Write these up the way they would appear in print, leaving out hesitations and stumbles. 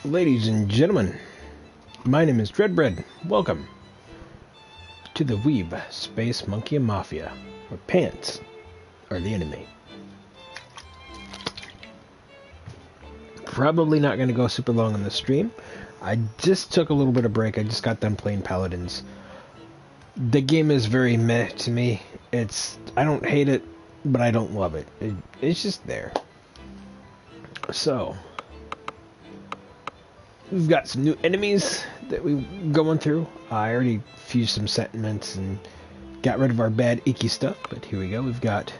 Ladies and gentlemen, my name is Dreadbread. Welcome to the Weeb Space Monkey Mafia, where pants are the enemy. Probably not going to go super long on the stream. I just took a little bit of break. I just got done playing Paladins. The game is very meh to me. I don't hate it, but I don't love it. It's just there. So we've got some new enemies that we're going through. I already fused some sentiments and got rid of our bad icky stuff, but here we go. We've got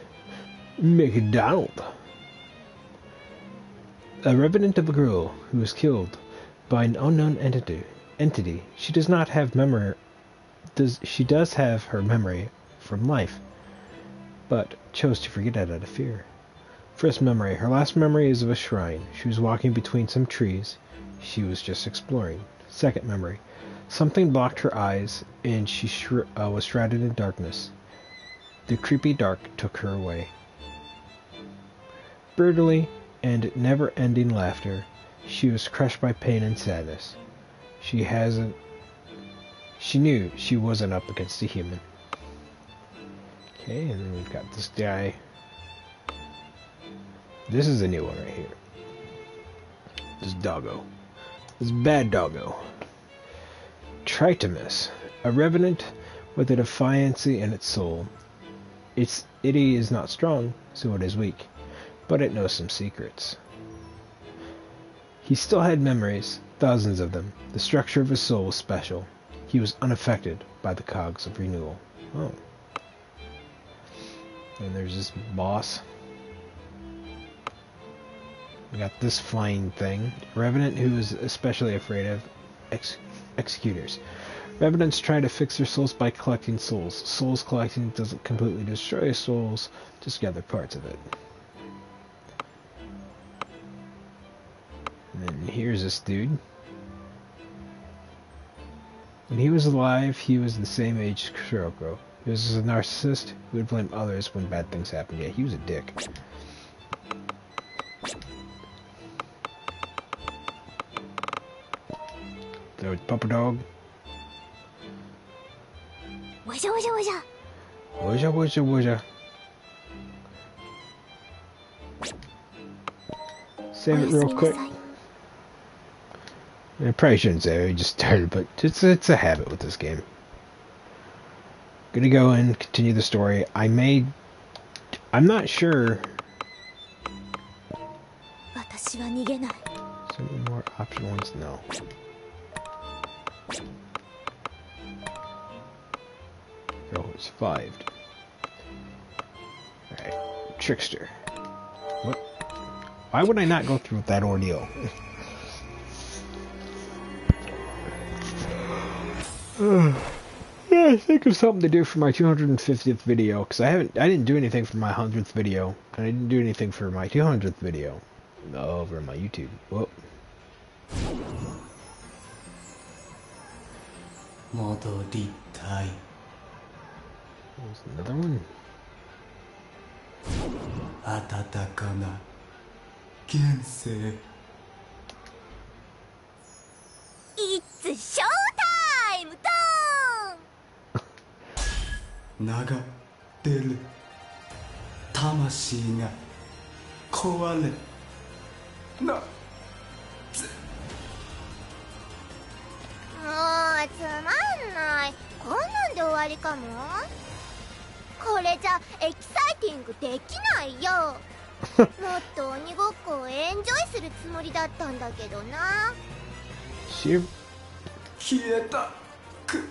McDonald, a revenant of a girl who was killed by an unknown entity. She does not have memory. She does have her memory from life, but chose to forget it out of fear. First memory. Her last memory is of a shrine. She was walking between some trees. She was just exploring. Second memory. Something blocked her eyes, and she was shrouded in darkness. The creepy dark took her away. Brutally and never-ending laughter. She was crushed by pain and sadness. She knew she wasn't up against a human. Okay, and then we've got this guy. This is a new one right here. This doggo. This bad doggo. Tritomus. A revenant with a defiancy in its soul. It is not strong, so it is weak, but it knows some secrets. He still had memories, thousands of them. The structure of his soul was special. He was unaffected by the cogs of renewal. Oh. And there's this boss. We got this flying thing. Revenant who is especially afraid of executors. Revenants try to fix their souls by collecting souls. Souls collecting doesn't completely destroy souls, just gather parts of it. And then here's this dude. When he was alive, he was the same age as Kuroko. He was a narcissist who would blame others when bad things happened. Yeah, he was a dick. So it's Papa Dog. Wazha, wazha, wazha. Wazha, wazha, wazha. Save it real quick. I probably shouldn't say I just started, but it's a habit with this game. Gonna go and continue the story. I'm not sure. Some more optional ones? No. Oh, it's 5. Alright. Trickster. What? Why would I not go through that ordeal? Yeah, think of something to do for my 250th video, because I didn't do anything for my 100th video, and I didn't do anything for my 200th video over on my YouTube. Whoop. There's another one. It's showtime! Dong! 流ってる魂が壊れなもうつまんない。こんなんで終わりかも。これじゃエキサイティングできないよ。もっと鬼ごっこをエンジョイするつもりだったんだけどな。消えたく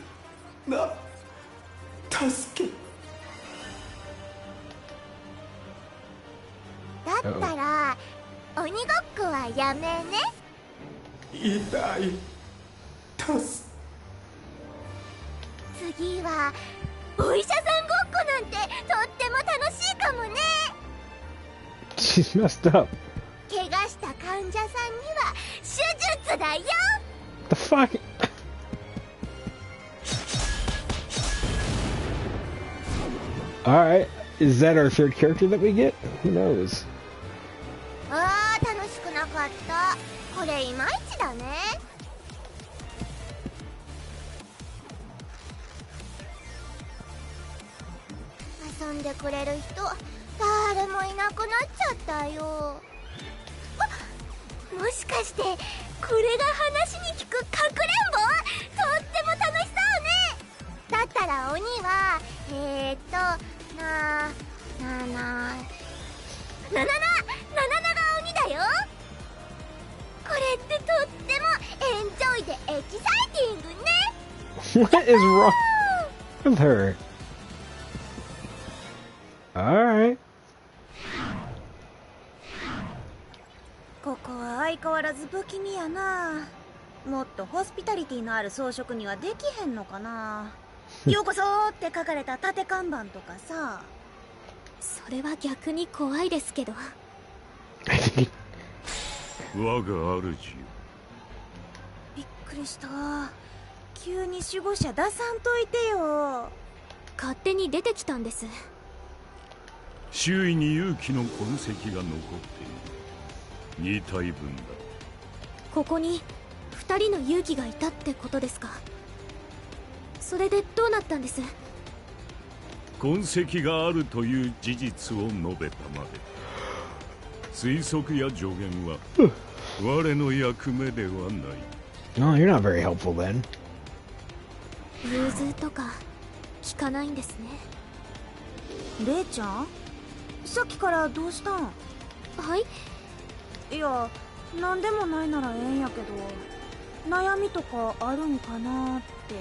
な助けだったら鬼ごっこはやめね。痛い次はお医者さんごっこなんてとっても楽しいかもね。She's messed up. 怪我した患者さんには手術だよ。The fuck? Alright, is that our third character that we get? Who knows? ああ、楽しくなかった。これいまいちだね。遊んでくれる人誰もいなくなっちゃったよ。もしかしてこれが話に聞くかくれんぼ？とっても楽しそうね。だったら鬼はナナが鬼だよ。これってとってもエンジョイでエキサイティングね。What is wrong with her? Alright. ここは相変わらず不気味やな。もっとホスピタリティのある装飾にはできへんのかな。ようこそって書かれた縦看板とかさ。それは逆に怖いですけど。我が主よ。びっくりした。急に守護者出さんといてよ。勝手に出てきたんです。周囲に勇気の痕跡が残っている。2体分だ。ここに2人の勇気がいたってことですか。それでどうなったんです？痕跡があるという事実を述べたまで。推測や助言は我の役目ではない。No, you're not very helpful then. 融通とか聞かないんですね。レイちゃん、さっきからどうしたん？はい。いや、なんでもないならええんやけど、悩みとかあるんかなって。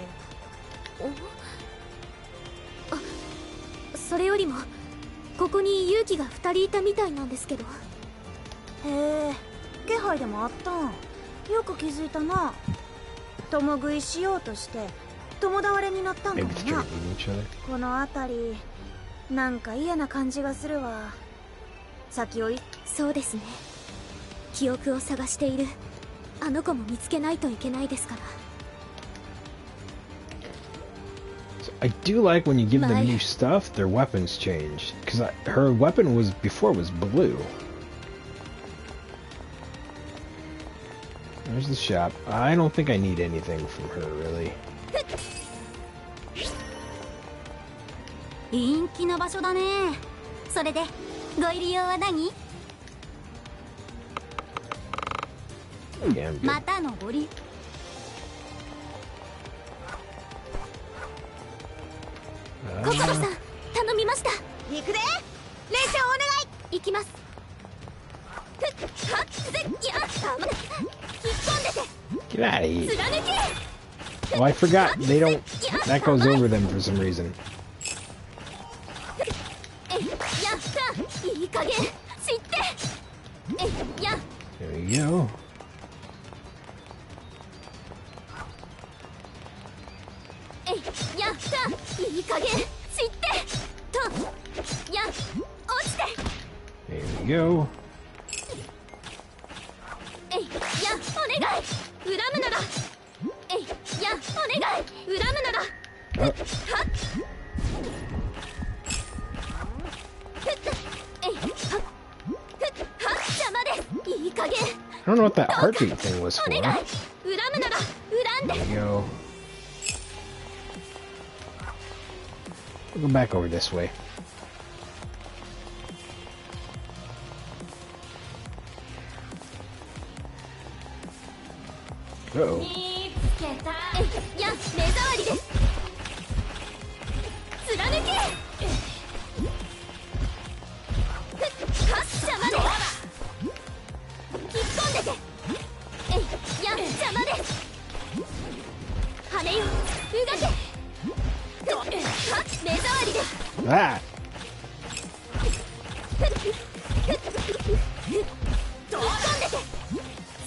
それよりもここに勇気が2人いたみたいなんですけど。へえ、気配でもあったん。よく気づいたな。共食いしようとして共倒れになったんかも Maybe な。 they're eating each other. この辺りなんか嫌な感じがするわ。先をそうですね。記憶を探しているあの子も見つけないといけないですから。 I do like when you give them new stuff, their weapons change. Because her weapon was before was blue. There's the shop. I don't think I need anything from her, really. 人気の場所だね。それでご入り用は何？ Yeah, I'm good. またのご利。心さん、頼みました。行くで。レイちゃんお願い。行きます。はっせっやっ引っ込んでて。 Get out of here. 貫け。 Oh, I forgot. They don't... That goes over them for some reason. やった。いい加減知って。や。 There we go. やった。いい加減知ってと。や落ちて。 There we go. やお願い。恨むなら。やお願い。恨むなら。はっ。邪魔です。いい加減。 I don't know what that heartbeat thing was お for. 願い。恨むなら恨んで。 There we go. We'll go back over this way. Uh-oh. や目障りです。貫け。邪魔です。引っ込んでて。や邪魔です。羽ようがけ。目障りです。 Ah! 引っ込んでて。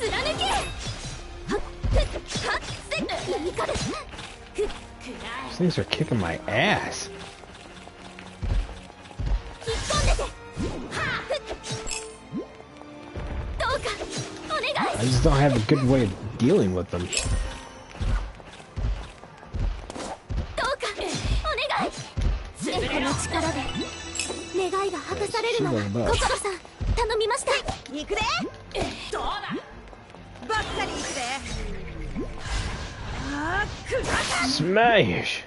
貫け。いいかです。 These things are kicking my ass. 引っ込んでて。どうかお願い。 I just don't have a good way of dealing with them. どうかお願い。この力で願いが果たされるなら心さん頼みました。行くで。どうだ。Smash!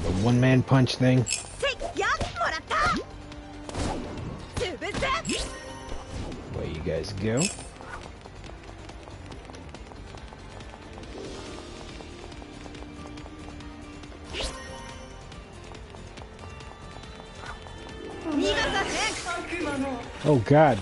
The one-man punch thing. Where you guys go? Oh God.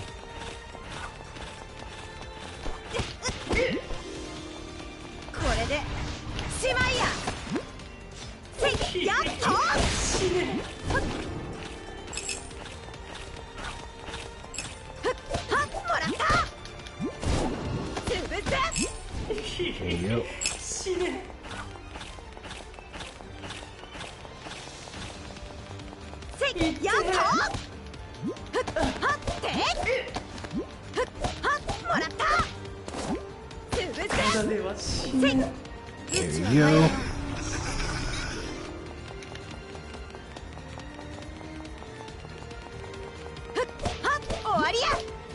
There you go. There you go.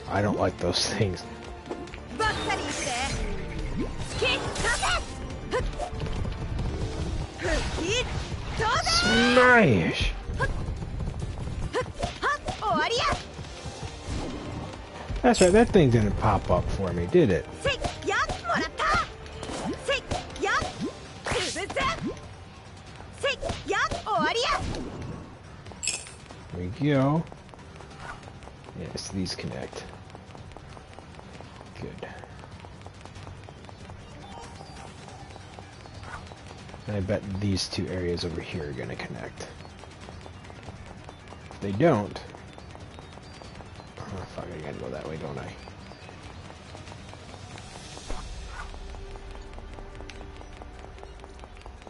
I don't like those things. Smash! That's right, that thing didn't pop up for me, did it? There we go. Yes, these connect. Good. I bet these two areas over here are gonna connect. If they don't... Oh fuck, I gotta go that way, don't I?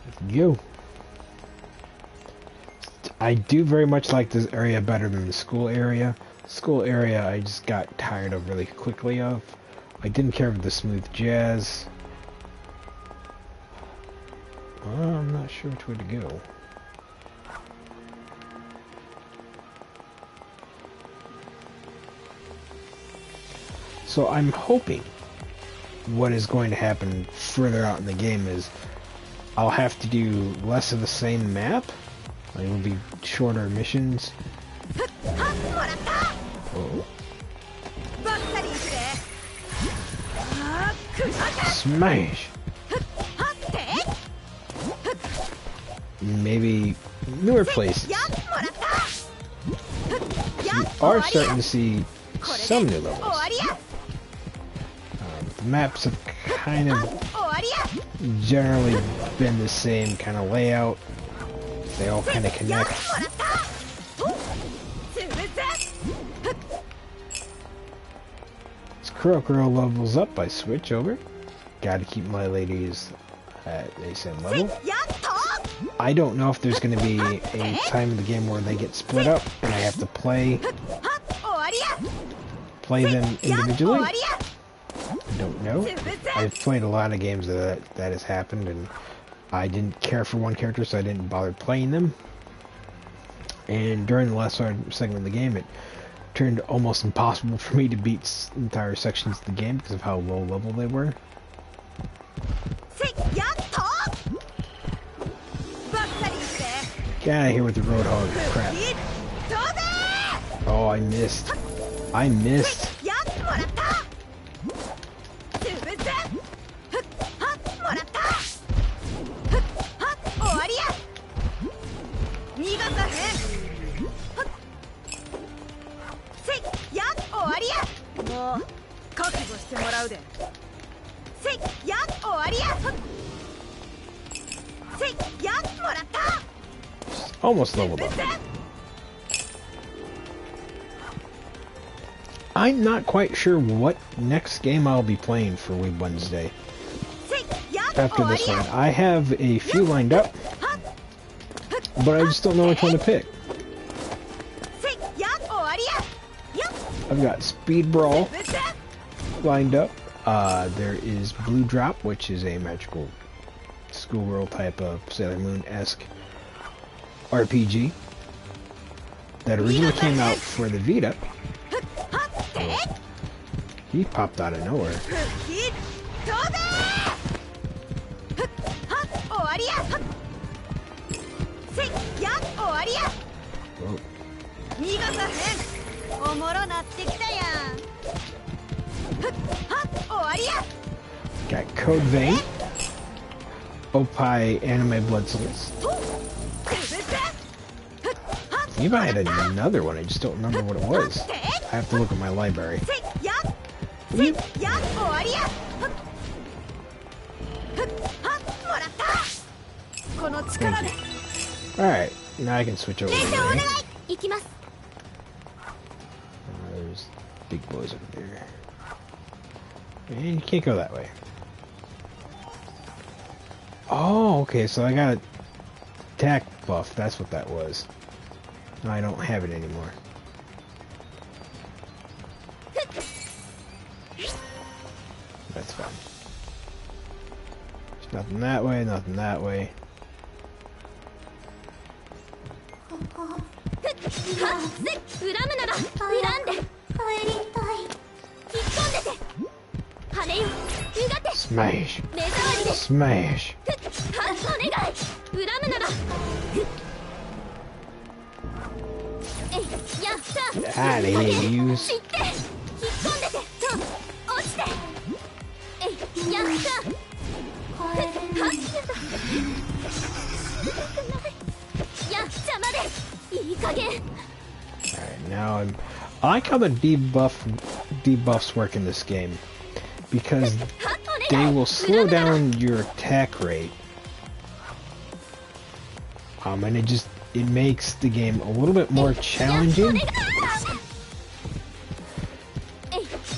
Let's go. I do very much like this area better than the school area. School area I just got tired of really quickly of. I didn't care for the smooth jazz. I'm not sure which way to go. So I'm hoping what is going to happen further out in the game is I'll have to do less of the same map. It will be shorter missions. Oh. Smash! Maybe newer places. We are starting to see some new levels. The maps have kind of generally been the same kind of layout. They all kind of connect. As Kurokuro levels up, I switch over. Gotta keep my ladies at the same level. I don't know if there's going to be a time in the game where they get split up and I have to play them individually. I don't know. I've played a lot of games that has happened, and I didn't care for one character, so I didn't bother playing them. And during the last segment of the game, it turned almost impossible for me to beat entire sections of the game because of how low level they were. Get out of here with the Roadhog crap. Oh, I missed. I missed. Almost leveled up. I'm not quite sure what next game I'll be playing for Weeb Wednesday. After this one, I have a few lined up, but I just don't know which one to pick. I've got Speed Brawl lined up. There is Blue Drop, which is a magical schoolgirl type of Sailor Moon-esque RPG that originally came out for the Vita. He popped out of nowhere. Whoa. Got Code Vein, Opie Anime Blood Souls. Maybe I had another one, I just don't remember what it was. I have to look at my library. Weeb. Thank you. Alright, now I can switch over to there. There's big boys over there. And you can't go that way. Oh, okay, so I got attack buff. That's what that was. No, I don't have it anymore. That's fine. There's nothing that way, nothing that way. Smash! Smash! Get out of here, you. Alright, now I like how the debuffs work in this game, because they will slow down your attack rate. And it makes the game a little bit more challenging.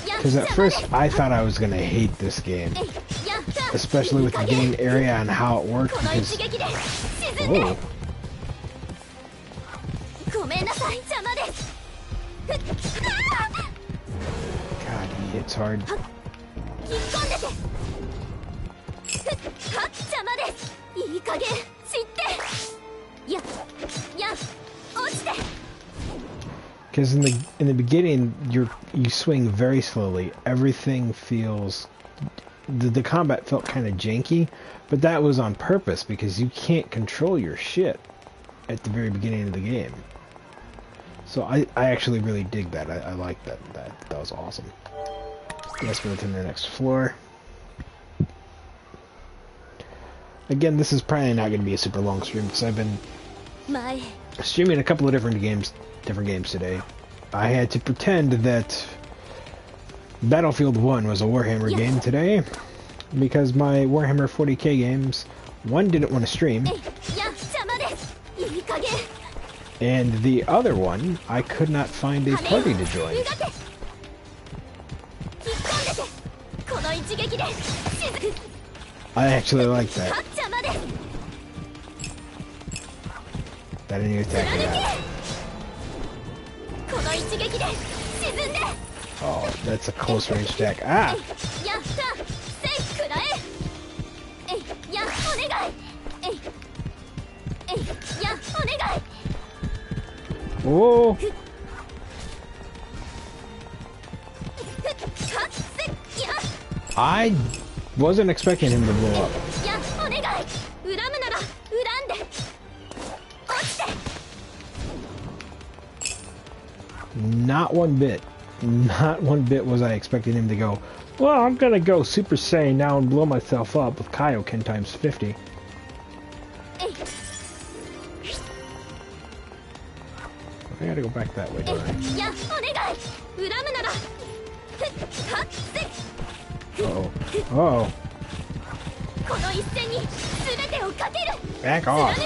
Because at first I thought I was gonna hate this game, especially with the game area and how it worked. Because whoa. God, he hits hard. Because in the beginning you swing very slowly. Everything feels the combat felt kind of janky, but that was on purpose because you can't control your shit at the very beginning of the game. So I actually really dig that. I like that. That was awesome. Let's move to the next floor. Again, this is probably not going to be a super long stream because I've been streaming a couple of different games today. I had to pretend that Battlefield 1 was a Warhammer game today because my Warhammer 40k games, one didn't want to stream, and the other one I could not find a party to join. I actually like that. That new attack I got. Oh, that's a close range attack. Ah! Whoa! I wasn't expecting him to blow up. Not one bit. Not one bit was I expecting him to go, well, I'm gonna go Super Saiyan now and blow myself up with Kaioken times 50. I gotta go back that way, don't I? Uh-oh. Uh-oh. Back off.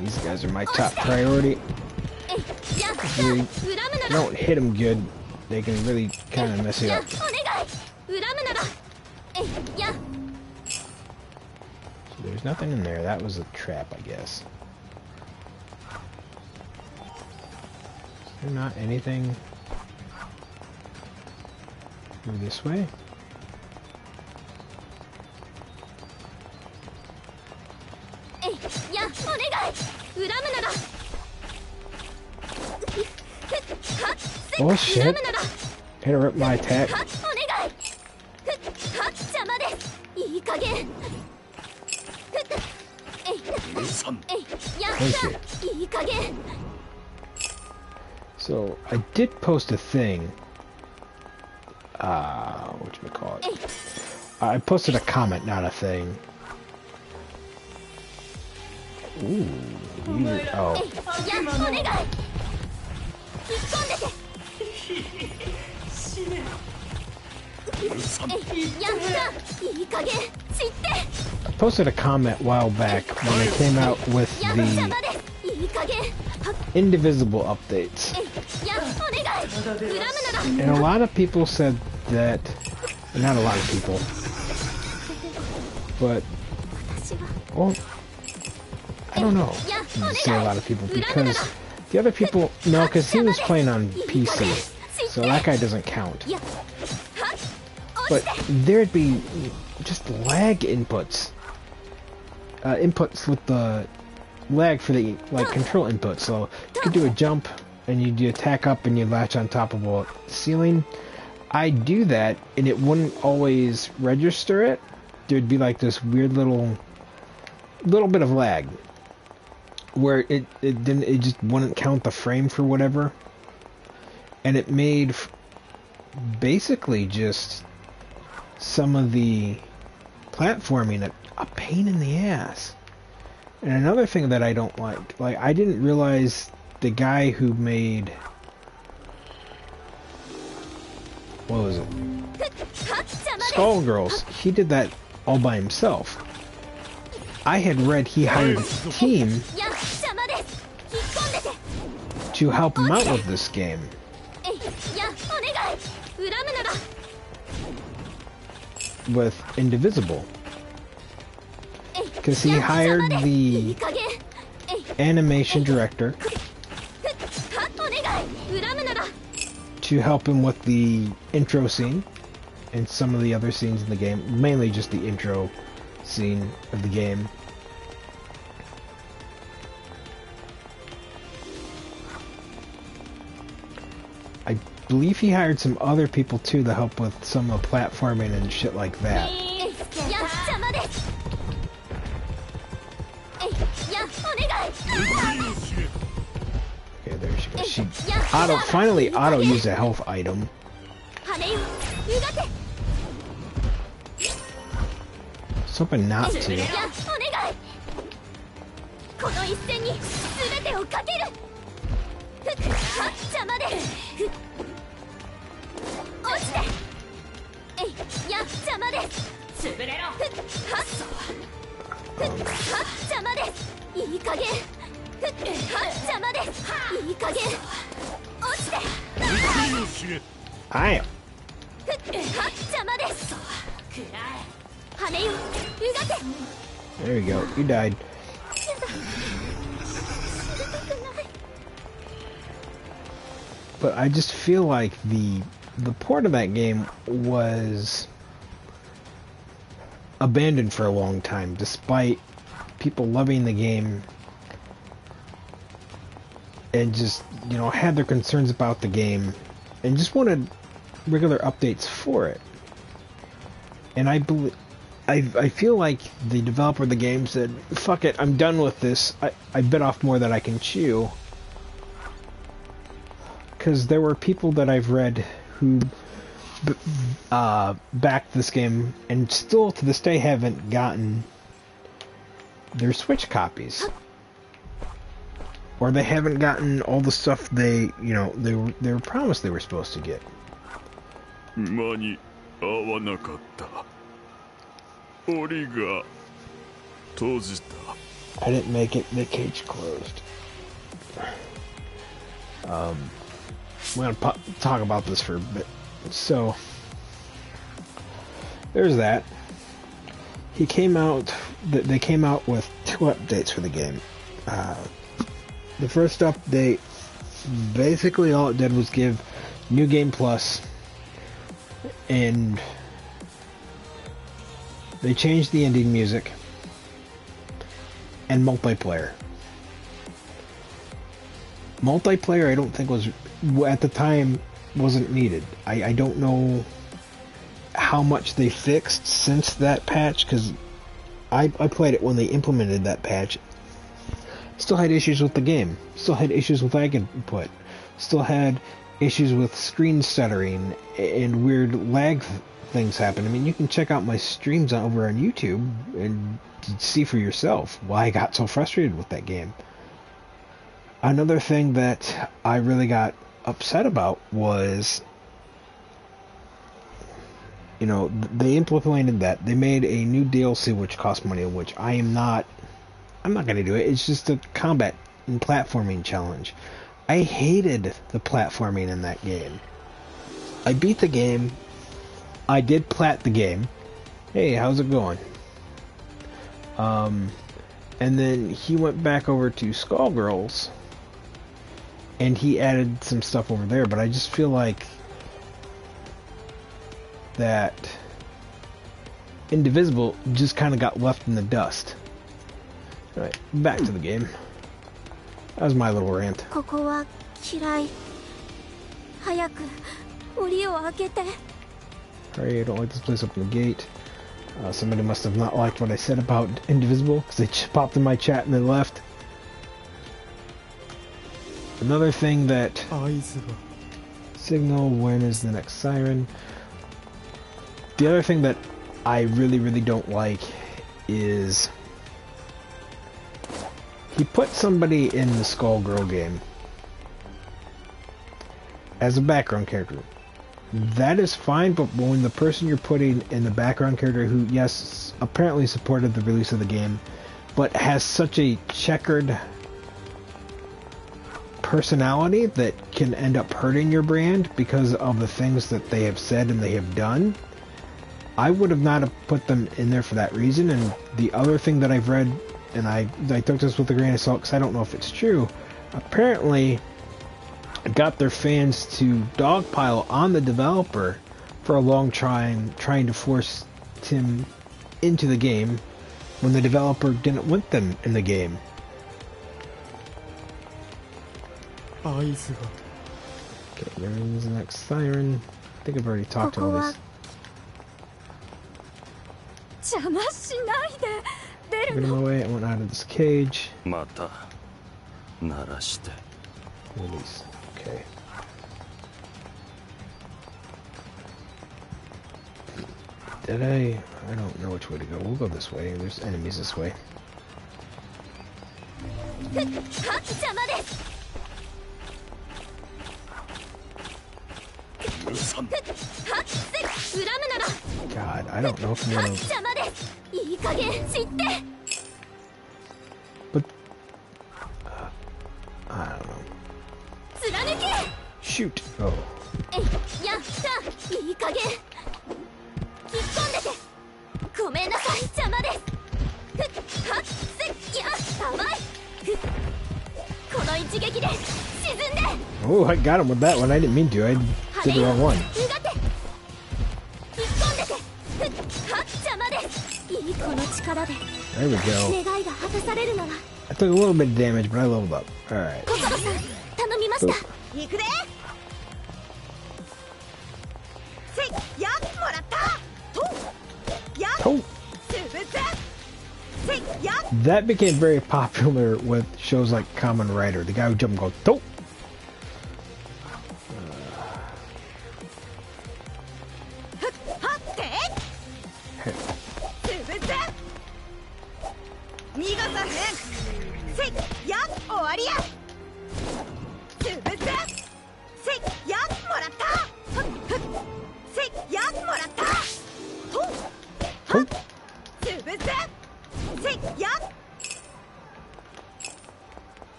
These guys are my top priority. If you don't hit them good, they can really kind of mess you up. There's nothing in there. That was a trap, I guess. Is there not anything through this way? Oh shit! Interrupt my attack. Thank you. So, I did post a thing. Whatchamacallit? I posted a comment, not a thing. Ooh. Oh. I posted a comment a while back when they came out with the Indivisible updates. And a lot of people said that, not a lot of people, but, well, I don't know, to say a lot of people, because the other people, no, because he was playing on PC, so that guy doesn't count. But there'd be just lag inputs. Inputs with the lag for the, like, control input. So you could do a jump, and you do attack up, and you latch on top of a ceiling. I'd do that, and it wouldn't always register it. There'd be like this weird little bit of lag, where it just wouldn't count the frame for whatever. And it made basically just some of the platforming a pain in the ass. And another thing that I don't like I didn't realize the guy who made, what was it? Skullgirls, he did that all by himself. I had read he hired a team to help him out with this game. With Indivisible. Because he hired the animation director to help him with the intro scene and some of the other scenes in the game. Mainly just the intro scene of the game. I believe he hired some other people too to help with some of the platforming and shit like that. Okay, there she goes. She finally auto used a health item. Was hoping not to. I am. There you go. You died. But I just feel like the port of that game was abandoned for a long time, despite people loving the game and just, you know, had their concerns about the game and just wanted regular updates for it. And I feel like the developer of the game said, fuck it, I'm done with this. I bit off more than I can chew. Because there were people that I've read who backed this game and still to this day haven't gotten their Switch copies. Or they haven't gotten all the stuff they were promised they were supposed to get. I didn't make it, the cage closed. I'm gonna talk about this for a bit. So, there's that. He came out they came out with 2 updates for the game. The first update, basically all it did was give New Game Plus, and they changed the ending music and multiplayer. Multiplayer I don't think was, at the time, wasn't needed. I don't know how much they fixed since that patch, because I played it when they implemented that patch. Still had issues with the game. Still had issues with lag input. Still had issues with screen stuttering and weird lag things happen. I mean, you can check out my streams over on YouTube and see for yourself why I got so frustrated with that game. Another thing that I really got upset about was, you know, they implemented that. They made a new DLC which cost money, which I'm not going to do it. It's just a combat and platforming challenge. I hated the platforming in that game. I beat the game. I did plat the game. Hey, how's it going? And then he went back over to Skullgirls, and he added some stuff over there, but I just feel like that Indivisible just kind of got left in the dust. Alright, back to the game. That was my little rant. ここは嫌い。早く檻を開けて。 Sorry, I don't like this place. Open the gate. Somebody must have not liked what I said about Indivisible, because they popped in my chat and they left. Another thing that... Signal, when is the next siren? The other thing that I really don't like is... he put somebody in the Skullgirl game as a background character. That is fine, but when the person you're putting in the background character, who, yes, apparently supported the release of the game, but has such a checkered personality that can end up hurting your brand because of the things that they have said and they have done, I would have not have put them in there for that reason. And the other thing that I've read, and I took this with a grain of salt because I don't know if it's true, apparently got their fans to dogpile on the developer for a long time, trying to force him into the game when the developer didn't want them in the game. Okay, there's the next siren. I think I've already talked to all this. 邪魔しないで。 Get him away. I went out of this cage. また鳴らして Release. Okay. Did I? I don't know which way to go. We'll go this way. There's enemies this way. 邪魔です。 God, I don't know if I'm gonna... But... I don't know. Shoot! Oh. Oh, I got him with that one. I didn't mean to. I did the wrong one. There we go. I took a little bit of damage, but I leveled up. Alright. Oh. That became very popular with shows like Kamen Rider. The guy who jumped and goes, "Toh!"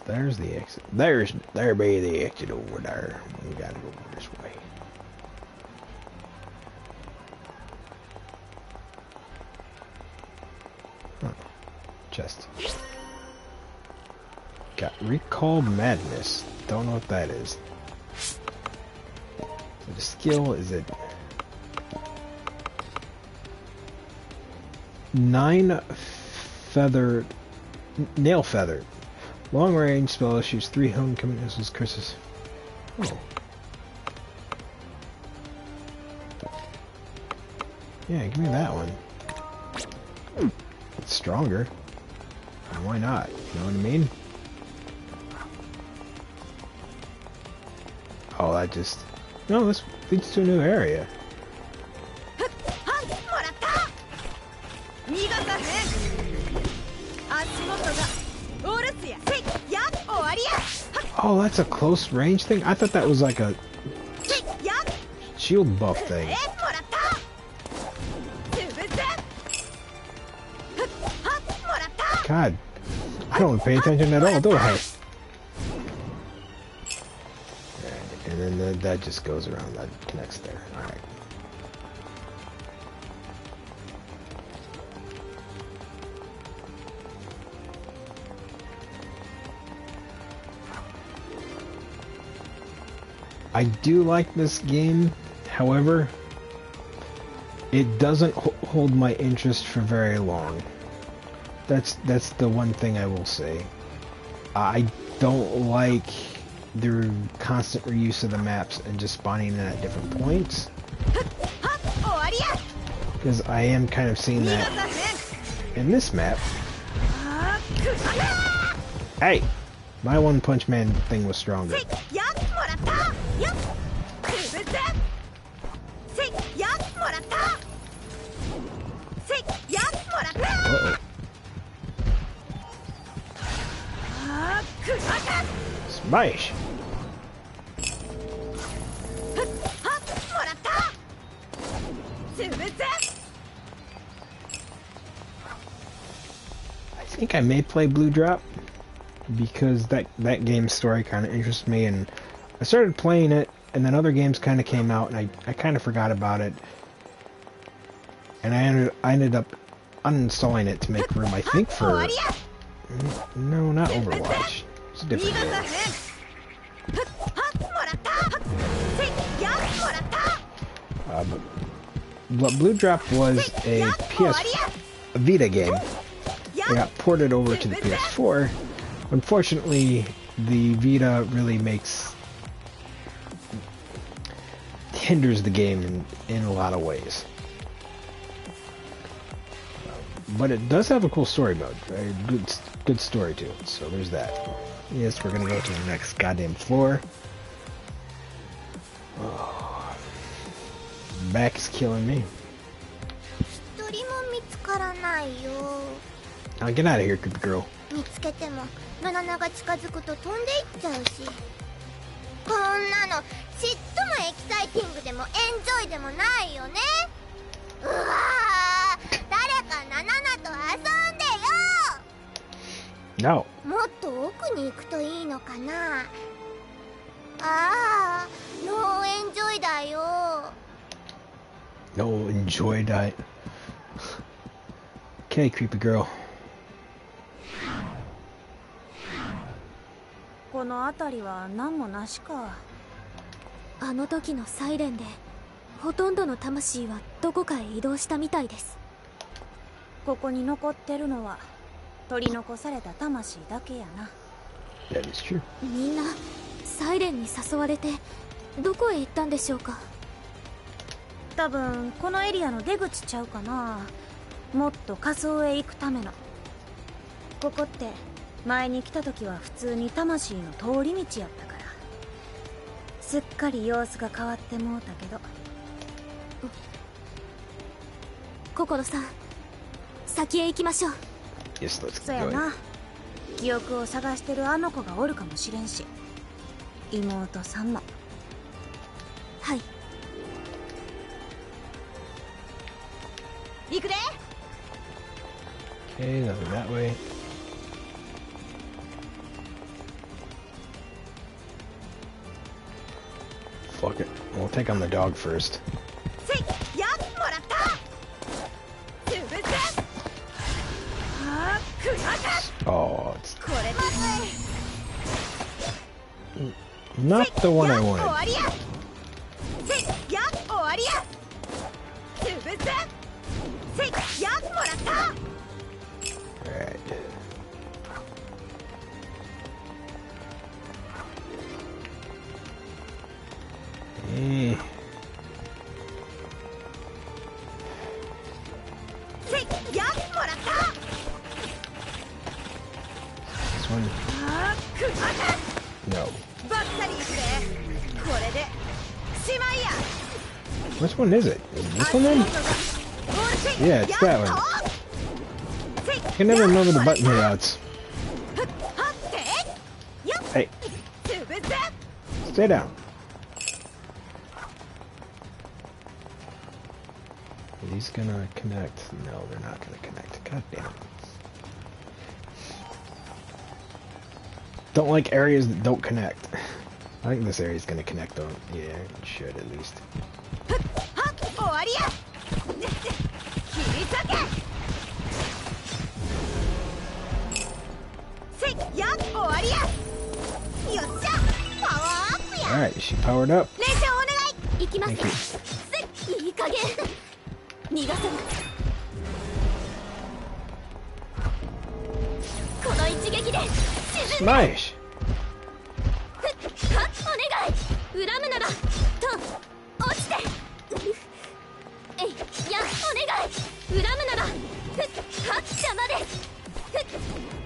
There's the exit. There be the exit over there. We gotta go this way. Got Recall Madness. Don't know what that is. Is it a skill? Is it 9 feathered nail feathered? Long range spell shoots 3 homecoming missiles. Curses. Oh. Yeah, give me that one. It's stronger. Why not? You know what I mean? Oh, that just... No, this leads to a new area. Oh, that's a close range thing? I thought that was like a shield buff thing. God, I don't pay attention at all, do I? And then that just goes around, that connects there. Alright. I do like this game, however, it doesn't hold my interest for very long. That's the one thing I will say. I don't like the constant reuse of the maps and just spawning in at different points. Because I am kind of seeing that in this map. Hey! My One Punch Man thing was stronger. Uh-oh. Smash! I think I may play Blue Drop because that game's story kind of interests me, and I started playing it, and then other games kind of came out, and I kind of forgot about it, and I ended up uninstalling it to make room, I think, for... No, not Overwatch. It's a different game. But Blue Drop was a Vita game. It got ported over to the PS4. Unfortunately, the Vita really hinders the game in a lot of ways. But it does have a cool story mode. Very good story to it. So there's that. Yes, we're gonna go to the next goddamn floor. Oh, back is killing me. Now get out of here, creepy girl. 見つけてもナナナが近づくと飛んでいっちゃうし、こんなのちっともエキサイティングでもエンジョイでもないよね。うわー、誰かナナナと遊んでよ。 No. もっと奥に行くといいのかな。ああ、ノーエンジョイだよ。 No enjoy that. Okay, creepy girl. この辺りは何もなしか。あの時のサイレンでほとんどの魂はどこかへ移動したみたいです。ここに残ってるのは取り残された魂だけやな。 That is true. みんなサイレンに誘われてどこへ行ったんでしょうか。多分このエリアの出口ちゃうかな。もっと仮想へ行くための。ここって前に来た時は普通に魂の通り道やったから、すっかり様子が変わってもうたけど。心さん、先へ行きましょう。 Yes, let's そ get や going. な。記憶を探してるあの子がおるかもしれんし、妹さんも。はい。行くで。 Okay, nothing that way. Fuck it. We'll take on the dog first. Oh, it's... Not the one I wanted. Alright. This one. No. Which one is it? Is this one then? Yeah, it's that one. I can never remember the button layouts. Hey. Stay down. Are these gonna connect? No, they're not gonna connect. God damn it. Don't like areas that don't connect. I think this area is gonna connect though. Yeah, it should at least. Alright, is she powered up? Thank you. Smash!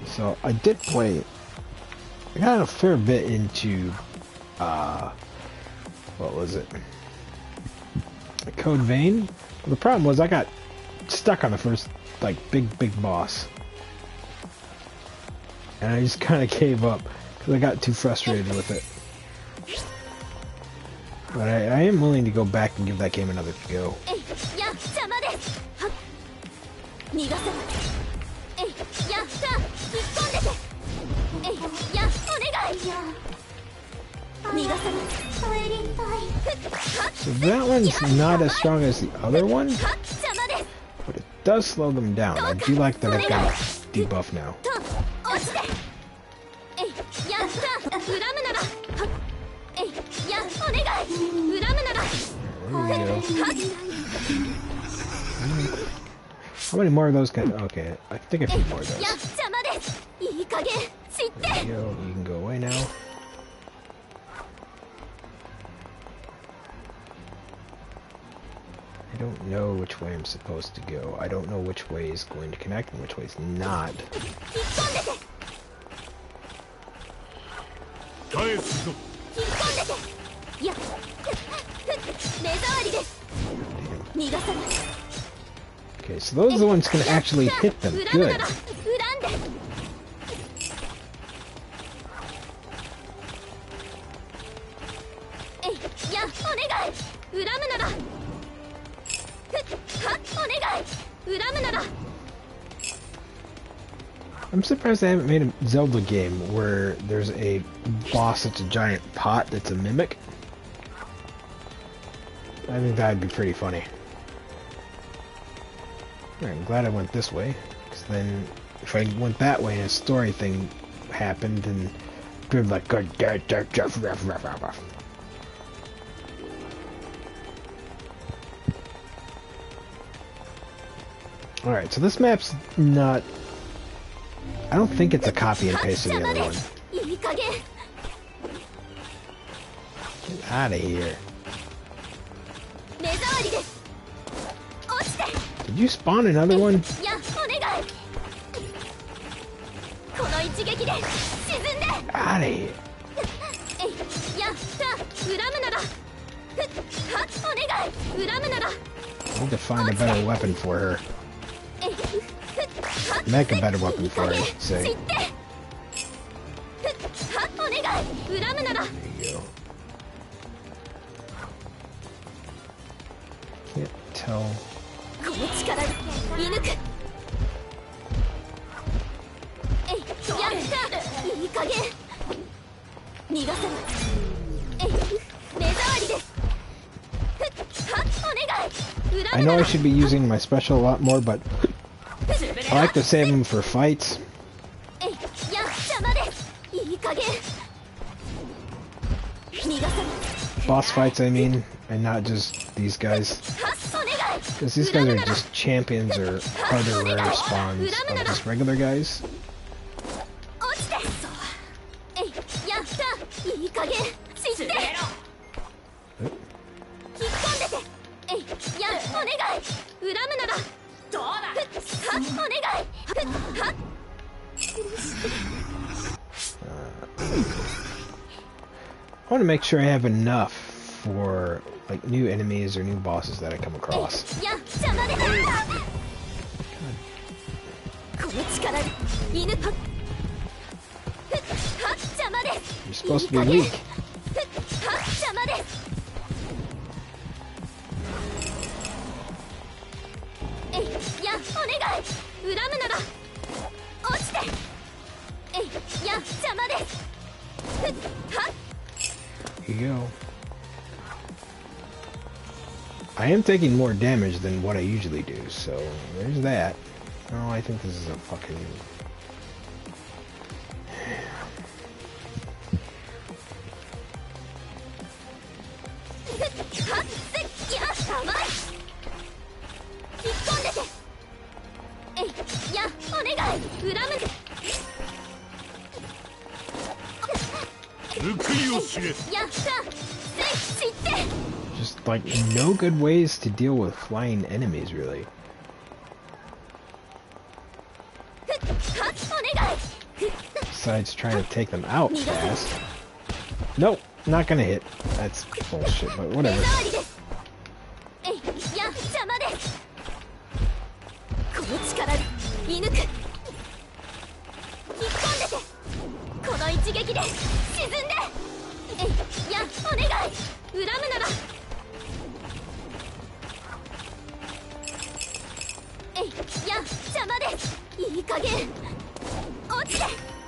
So I did play. I got a fair bit into what was it? Code Vein. Well, the problem was I got stuck on the first like big boss. And I just kind of gave up because I got too frustrated with it. But I am willing to go back and give that game another go. So that one's not as strong as the other one, but it does slow them down. I do like that I've got a debuff now. There we go. How many more of those can... Okay, I think a few more of those. There you go. You can go away now. I don't know which way I'm supposed to go. I don't know which way is going to connect and which way is not. Okay, so those are the ones that can actually hit them. Good. I'm surprised they haven't made a Zelda game where there's a boss that's a giant pot that's a mimic. I think that'd be pretty funny. Alright, I'm glad I went this way, because then if I went that way and a story thing happened and driven like Alright, so this map's not... I don't think it's a copy and paste of the other one. Get out of here. Did you spawn another one? Out of here. I need to find a better weapon for her. Make a better weapon for her, I should say. There you go. Can't tell. I know I should be using my special a lot more, but I like to save them for fights. boss fights, I mean, and not just these guys. Because these guys are just champions or harder rare spawns of just regular guys. I want to make sure I have enough for like new enemies or new bosses that I come across. You're supposed to be weak. Here you go. I am taking more damage than what I usually do, so there's that. Oh, I think this is a fucking... Just like no good ways to deal with flying enemies, really. Besides trying to take them out fast. Nope, not gonna hit. That's bullshit, but whatever.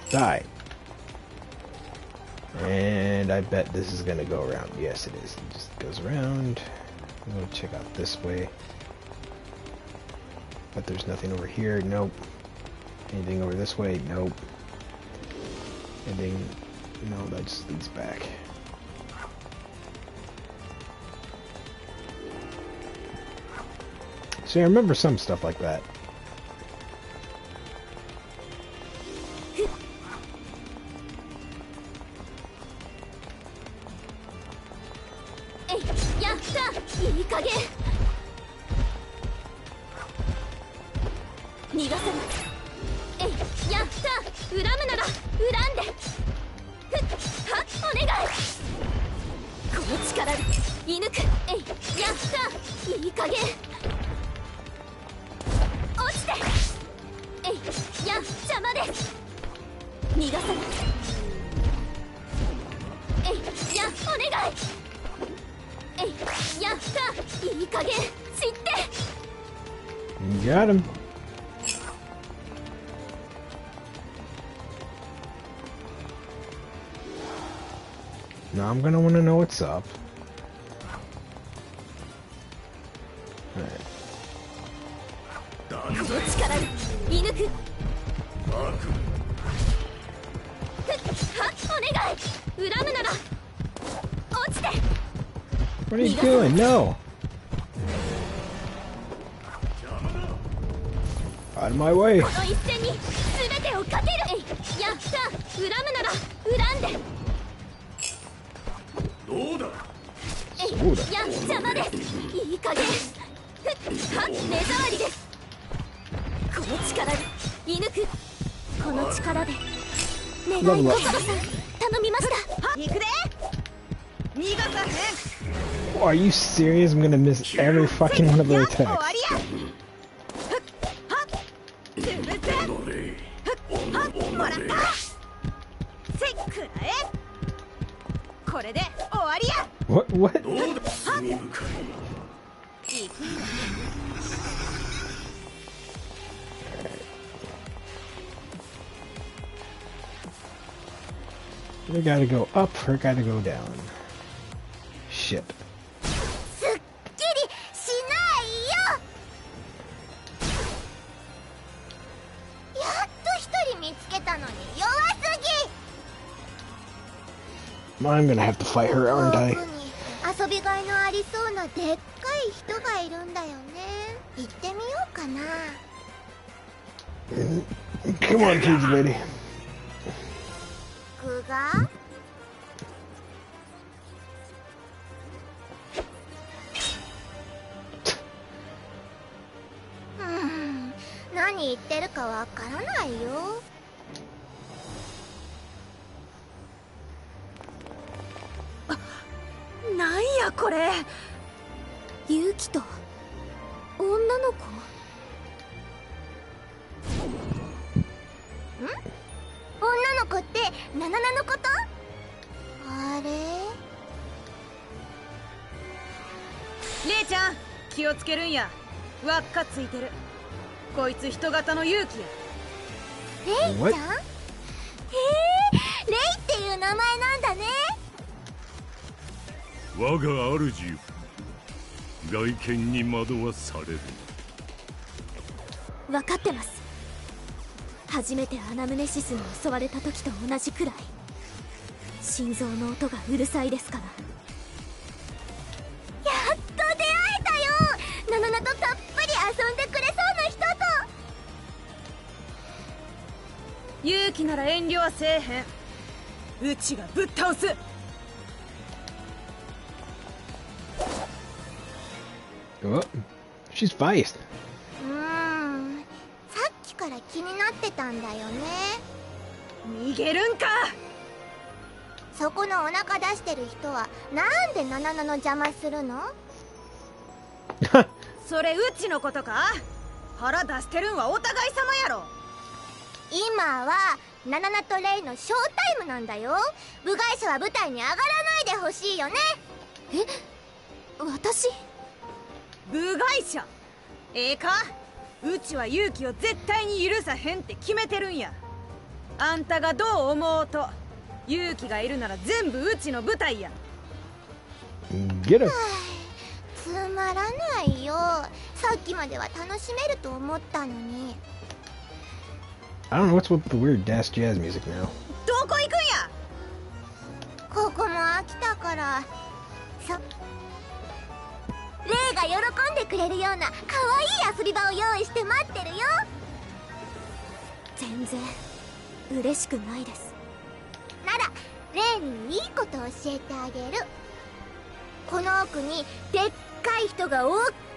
Die. And I bet this is gonna go around. Yes, it is. It just goes around. I'm gonna check out this way. But there's nothing over here. Nope. Anything over this way? Nope. Anything? No, that just leads back. See, I remember some stuff like that. You got him. Now I'm gonna want to know what's up. Alright. What are you doing? No! Out of my way! Level up. Oh, are you serious? I'm gonna miss every fucking one of their attacks. What? We gotta go up or gotta go down. Shit. I'm gonna have to fight her, aren't I? 遊びがいのありそうなでっかい人がいるんだよね。行ってみようかな。Come on, kids, lady. 具が何言ってるかわからないよ。なんやこれ。勇気と女の子。女の子ってナナナのこと？あれ？レイちゃん気をつけるんや。輪っかついてる。こいつ人型の勇気や。レイちゃん？レイっていう名前なんだね。我が主よ、外見に惑わされる。分かってます。初めてアナムネシスに襲われた時と同じくらい心臓の音がうるさいですから。やっと出会えたよ。ナナナとたっぷり遊んでくれそうな人と。勇気なら遠慮はせえへん。うちがぶっ倒す。Oh, she's biased. さっきから気になってたんだよね。逃げるんか。そこのお腹出してる人はなんでナナナの邪魔するの？それうちのことか。腹出してるんはお互い様やろ。今はナナナとレイのショータイムなんだよ。部外者は舞台に上がらないでほしいよね。私？部外者ええか。うちは勇気を絶対に許さへんって決めてるんや。あんたがどう思おうと勇気がいるなら全部うちの舞台や。Get him. つまらないよ。さっきまでは楽しめると思ったのに。 I don't know what's with the weird dash jazz music now. どこ行くんや。ここも飽きたから。レイが喜んでくれるような可愛い遊び場を用意して待ってるよ。全然嬉しくないです。ならレイにいいこと教えてあげる。この奥にでっかい人が大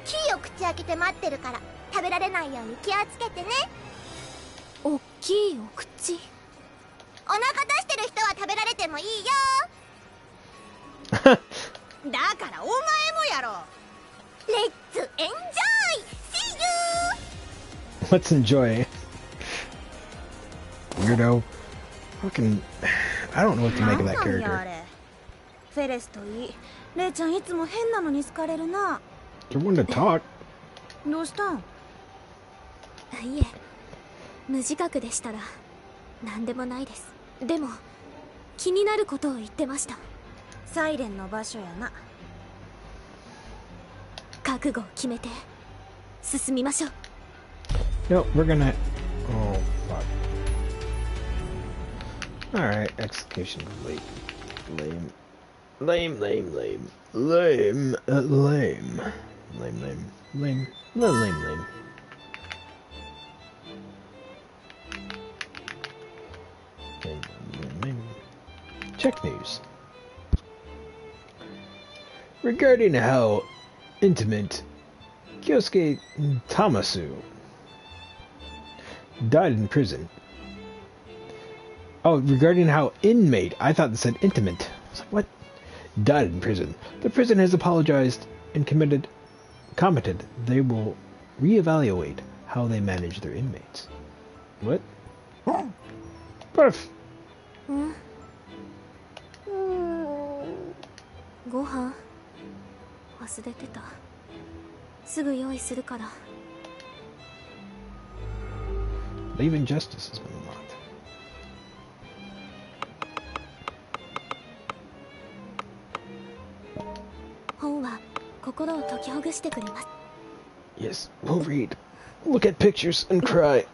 きいお口開けて待ってるから食べられないように気をつけてね。おっきいお口。お腹出してる人は食べられてもいいよ。だからお前もやろ。レッツエンジョイ See you! Let's enjoy. Weirdo. Fucking. I don't know what to make of that なんやあ character. れ。フェレスといい。レイちゃんいつも変なのに好かれるな。 You're one to talk. どうしたん？いえ、無自覚でしたら何でもないです。でも気になることを言ってました。サイレンの場所やな。覚悟を決めて進みましょう。 No, we're gonna. Oh, fuck. Alright, execution lame. Lame. Lame, lame, lame. Lame. Lame. Lame, lame. Lame. Lame, lame, lame. Lame, lame, lame. Check news. Regarding how intimate Kyosuke Tamasu died in prison. Oh, regarding how inmate, I thought it said intimate. I was like, what? Died in prison. The prison has apologized and commented they will reevaluate how they manage their inmates. What? Perf. ご飯忘れてた。すぐ用意するから。 Leaving justice has been unlocked. 本は心を解きほぐしてくれます。 Yes, we'll read. Look at pictures and cry.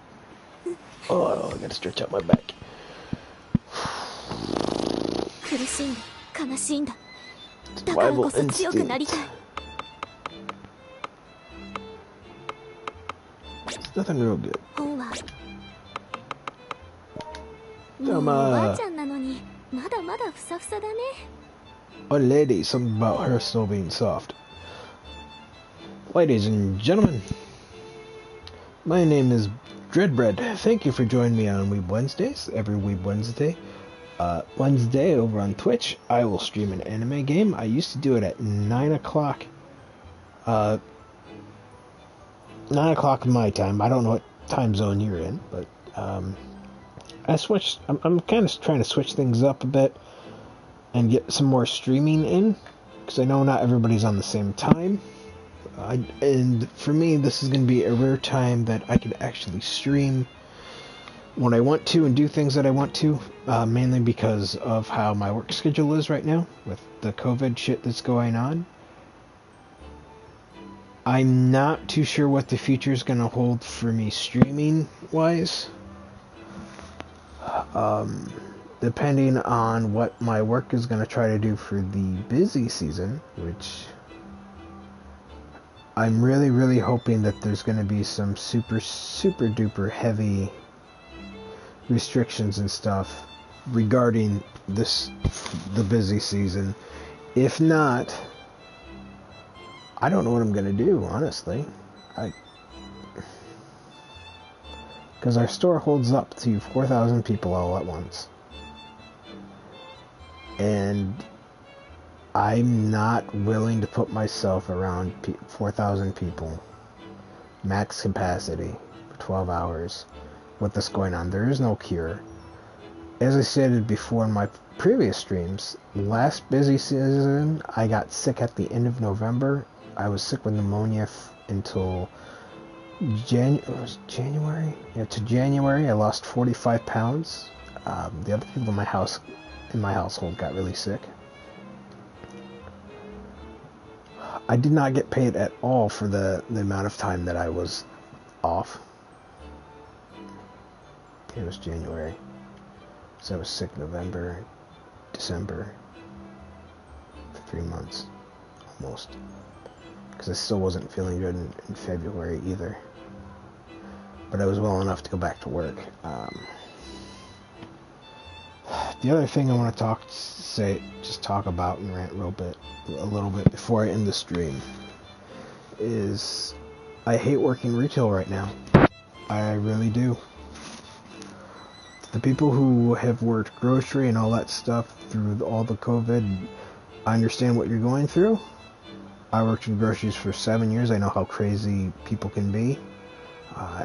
Oh, I gotta stretch out my back. 苦しんで悲しいんだ。だからこそ強くなりたい。 Nothing real good. 本はもうおばあちゃんなのにまだまだふさふさだね。 A lady, something about her still being soft. Ladies and gentlemen, my name is Dreadbread. Thank you for joining me on Weeb Wednesdays. Every Weeb Wednesday. Wednesday over on Twitch, I will stream an anime game. I used to do it at 9 o'clock. 9 o'clock my time. I don't know what time zone you're in, but I switched. I'm kind of trying to switch things up a bit and get some more streaming in, because I know not everybody's on the same time. And for me, this is going to be a rare time that I can actually stream when I want to and do things that I want to, mainly because of how my work schedule is right now with the COVID shit that's going on. I'm not too sure what the future is going to hold for me streaming wise. Depending on what my work is going to try to do for the busy season, which I'm really, really hoping that there's going to be some super, super duper heavy restrictions and stuff regarding the busy season. If not, I don't know what I'm going to do, honestly. Because our store holds up to 4,000 people all at once. And I'm not willing to put myself around 4,000 people, max capacity, for 12 hours with this going on. There is no cure. As I stated before in my previous streams, last busy season, I got sick at the end of November. I was sick with pneumonia until January? Yeah, to January. I lost 45 pounds. The other people in my household got really sick. I did not get paid at all for the amount of time that I was off. It was January. So I was sick November, December, for 3 months, almost. Because I still wasn't feeling good in February either. But I was well enough to go back to work. The other thing I want to talk about and rant a little bit before I end the stream is I hate working retail right now. I really do. The people who have worked grocery and all that stuff through all the COVID, I understand what you're going through. I worked in groceries for 7 years. I know how crazy people can be.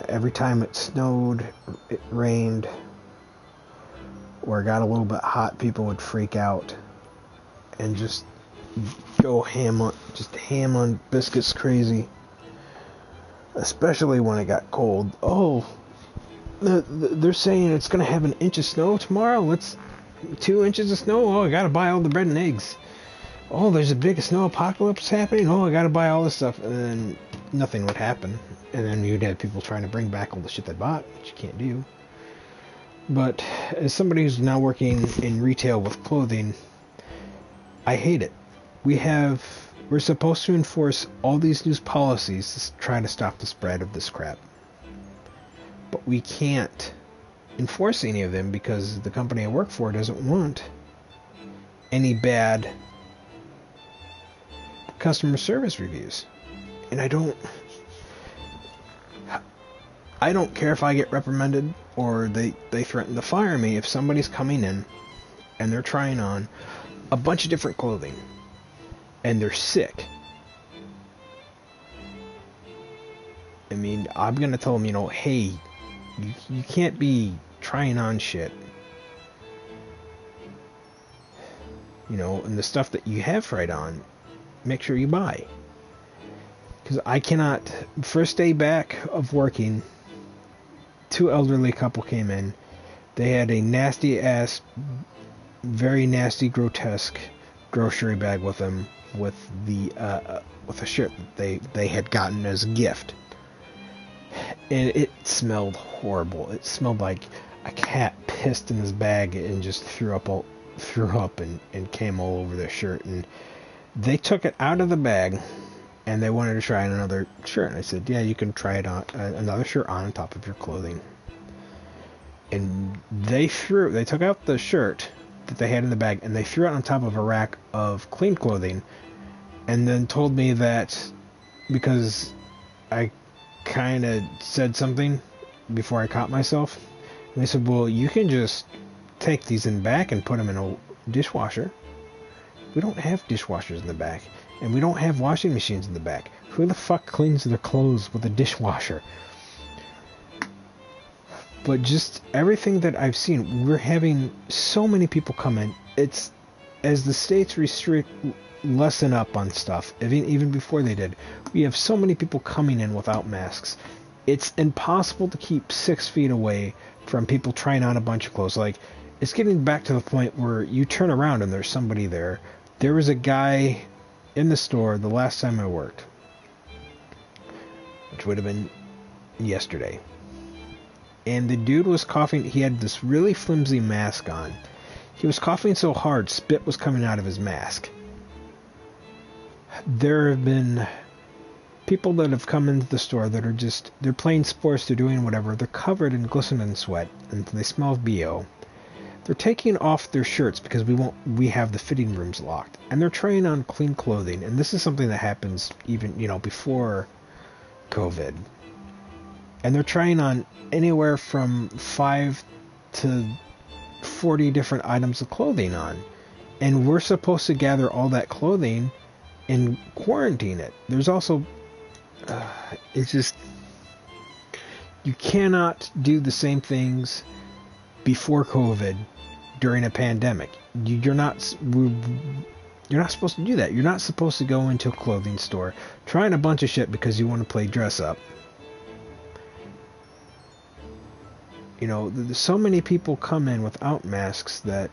Every time it snowed, it rained, or got a little bit hot, people would freak out and just go ham on biscuits crazy. Especially when it got cold. Oh, they're saying it's going to have 1 inch of snow tomorrow. 2 inches of snow. Oh, I got to buy all the bread and eggs. Oh, there's a big snow apocalypse happening. Oh, I got to buy all this stuff. And then nothing would happen. And then you'd have people trying to bring back all the shit they bought, which you can't do. But as somebody who's now working in retail with clothing, I hate it. We're supposed to enforce all these new policies to try to stop the spread of this crap. But we can't enforce any of them because the company I work for doesn't want any bad customer service reviews. And I don't care if I get reprimanded or they threaten to fire me if somebody's coming in and they're trying on a bunch of different clothing and they're sick. I mean, I'm gonna tell them, hey, you can't be trying on shit. And the stuff that you have tried on, make sure you buy. Because I cannot. First day back of working, 2 elderly couple came in. They had a nasty ass, very nasty, grotesque grocery bag with them, with a shirt that they had gotten as a gift, and it smelled horrible. It smelled like a cat pissed in his bag and just threw up and came all over their shirt. And They took it out of the bag, and they wanted to try on another shirt. And I said, yeah, you can try it on another shirt on top of your clothing. And they took out the shirt that they had in the bag, and they threw it on top of a rack of clean clothing, and then told me that because I kind of said something before I caught myself, and they said, well, you can just take these in the back and put them in a dishwasher. We don't have dishwashers in the back, and we don't have washing machines in the back. Who the fuck cleans their clothes with a dishwasher? But just everything that I've seen, we're having so many people come in. It's as the states lessen up on stuff, even before they did, we have so many people coming in without masks. It's impossible to keep 6 feet away from people trying on a bunch of clothes. Like, it's getting back to the point where you turn around and there's somebody there. There was a guy in the store the last time I worked, which would have been yesterday. And the dude was coughing. He had this really flimsy mask on. He was coughing so hard, spit was coming out of his mask. There have been people that have come into the store that are just, they're playing sports, they're doing whatever, they're covered in glistening sweat, and they smell of BO. They're taking off their shirts because we have the fitting rooms locked, and they're trying on clean clothing, and this is something that happens even, before COVID. And they're trying on anywhere from 5 to 40 different items of clothing on. And we're supposed to gather all that clothing and quarantine it. There's also, it's just, you cannot do the same things before COVID during a pandemic. You're not supposed to do that. You're not supposed to go into a clothing store trying a bunch of shit because you want to play dress up. So many people come in without masks that